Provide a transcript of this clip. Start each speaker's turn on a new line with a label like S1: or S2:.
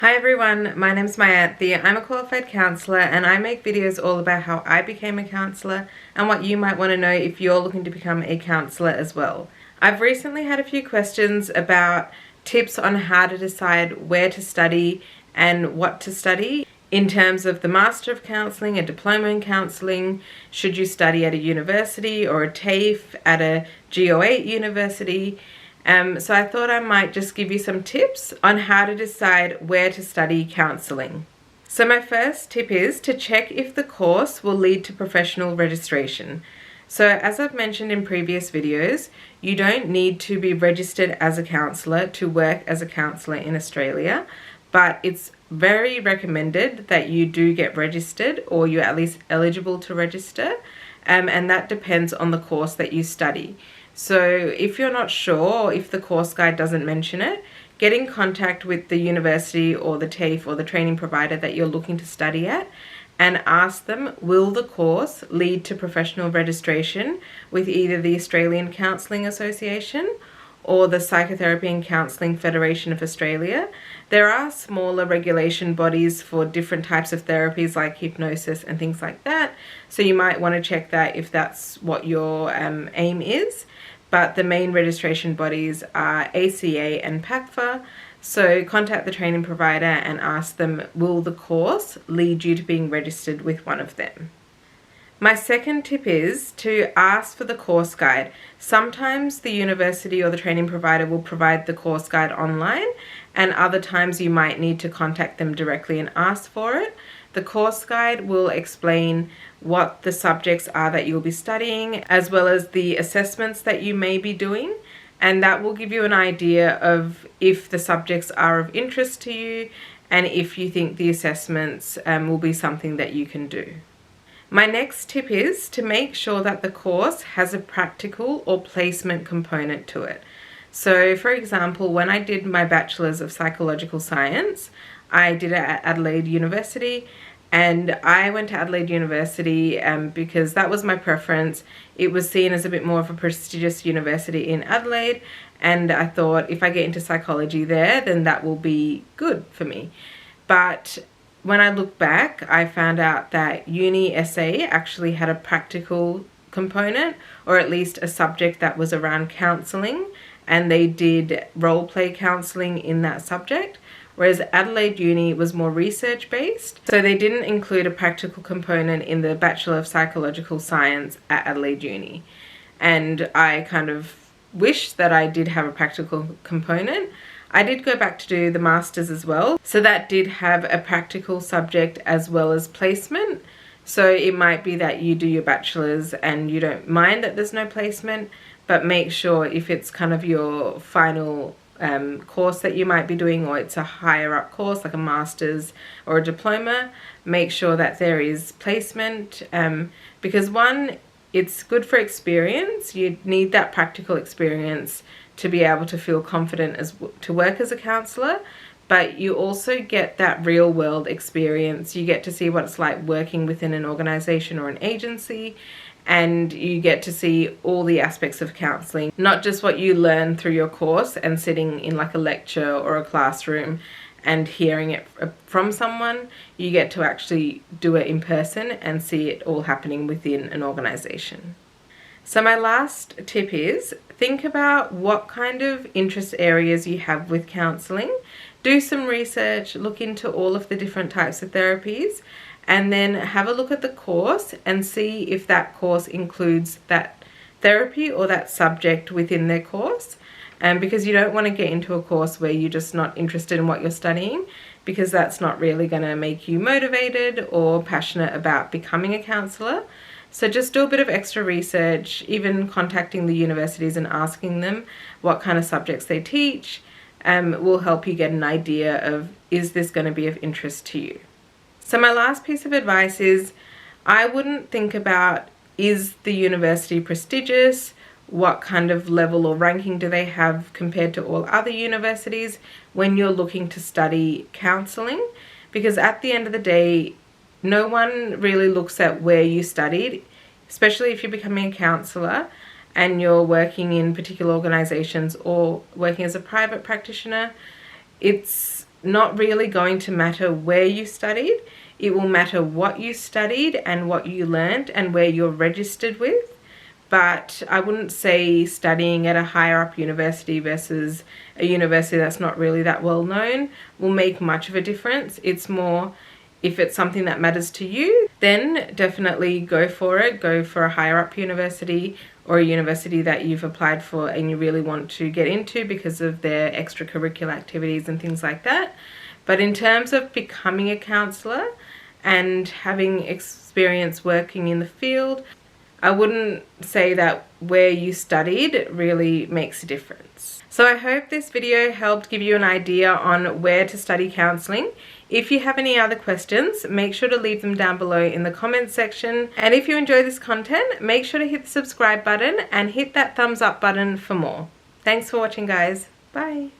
S1: Hi everyone, my name's Mayanthi. I'm a qualified counsellor and I make videos all about how I became a counsellor and what you might want to know if you're looking to become a counsellor as well. I've recently had a few questions about tips on how to decide where to study and what to study in terms of the Master of Counselling, a Diploma in Counselling. Should you study at a university or a Tafe at a GO8 university? So I thought I might just give you some tips on how to decide where to study counselling. So my first tip is to check if the course will lead to professional registration. So as I've mentioned in previous videos, you don't need to be registered as a counsellor to work as a counsellor in Australia, but it's very recommended that you do get registered, or you're at least eligible to register, and that depends on the course that you study. So if you're not sure, or if the course guide doesn't mention it, get in contact with the university or the TAFE or the training provider that you're looking to study at and ask them, will the course lead to professional registration with either the Australian Counselling Association or the Psychotherapy and Counselling Federation of Australia. There are smaller regulation bodies for different types of therapies like hypnosis and things like that, so you might want to check that if that's what your aim is. But the main registration bodies are ACA and PACFA, so contact the training provider and ask them, will the course lead you to being registered with one of them? My second tip is to ask for the course guide. Sometimes the university or the training provider will provide the course guide online, and other times you might need to contact them directly and ask for it. The course guide will explain what the subjects are that you'll be studying, as well as the assessments that you may be doing, and that will give you an idea of if the subjects are of interest to you and if you think the assessments will be something that you can do. My next tip is to make sure that the course has a practical or placement component to it. So for example, when I did my Bachelor's of Psychological Science, I did it at Adelaide University, and I went to Adelaide University because that was my preference. It was seen as a bit more of a prestigious university in Adelaide, and I thought if I get into psychology there, then that will be good for me. But when I look back, I found out that Uni SA actually had a practical component, or at least a subject that was around counselling, and they did role play counselling in that subject, whereas Adelaide Uni was more research based, so they didn't include a practical component in the Bachelor of Psychological Science at Adelaide Uni. And I kind of wish that I did have a practical component. I did go back to do the Masters as well, so that did have a practical subject as well as placement. So it might be that you do your Bachelor's and you don't mind that there's no placement, but make sure if it's kind of your final course that you might be doing, or it's a higher up course like a Master's or a Diploma, make sure that there is placement, because one, it's good for experience. You need that practical experience to be able to feel confident to work as a counsellor, but you also get that real world experience. You get to see what it's like working within an organisation or an agency, and you get to see all the aspects of counselling, not just what you learn through your course and sitting in like a lecture or a classroom and hearing it from someone. You get to actually do it in person and see it all happening within an organisation. So my last tip is think about what kind of interest areas you have with counselling. Do some research, look into all of the different types of therapies, and then have a look at the course and see if that course includes that therapy or that subject within their course. Because you don't want to get into a course where you're just not interested in what you're studying, because that's not really going to make you motivated or passionate about becoming a counsellor. So just do a bit of extra research, even contacting the universities and asking them what kind of subjects they teach will help you get an idea of, is this going to be of interest to you? So my last piece of advice is, I wouldn't think about, is the university prestigious? What kind of level or ranking do they have compared to all other universities when you're looking to study counselling? Because at the end of the day, no one really looks at where you studied, especially if you're becoming a counsellor and you're working in particular organisations or working as a private practitioner. It's not really going to matter where you studied. It will matter what you studied and what you learned and where you're registered with. But I wouldn't say studying at a higher up university versus a university that's not really that well known will make much of a difference. It's more, if it's something that matters to you, then definitely go for it. Go for a higher up university or a university that you've applied for and you really want to get into because of their extracurricular activities and things like that. But in terms of becoming a counsellor and having experience working in the field, I wouldn't say that where you studied really makes a difference. So I hope this video helped give you an idea on where to study counselling. If you have any other questions, make sure to leave them down below in the comments section. And if you enjoy this content, make sure to hit the subscribe button and hit that thumbs up button for more. Thanks for watching, guys. Bye.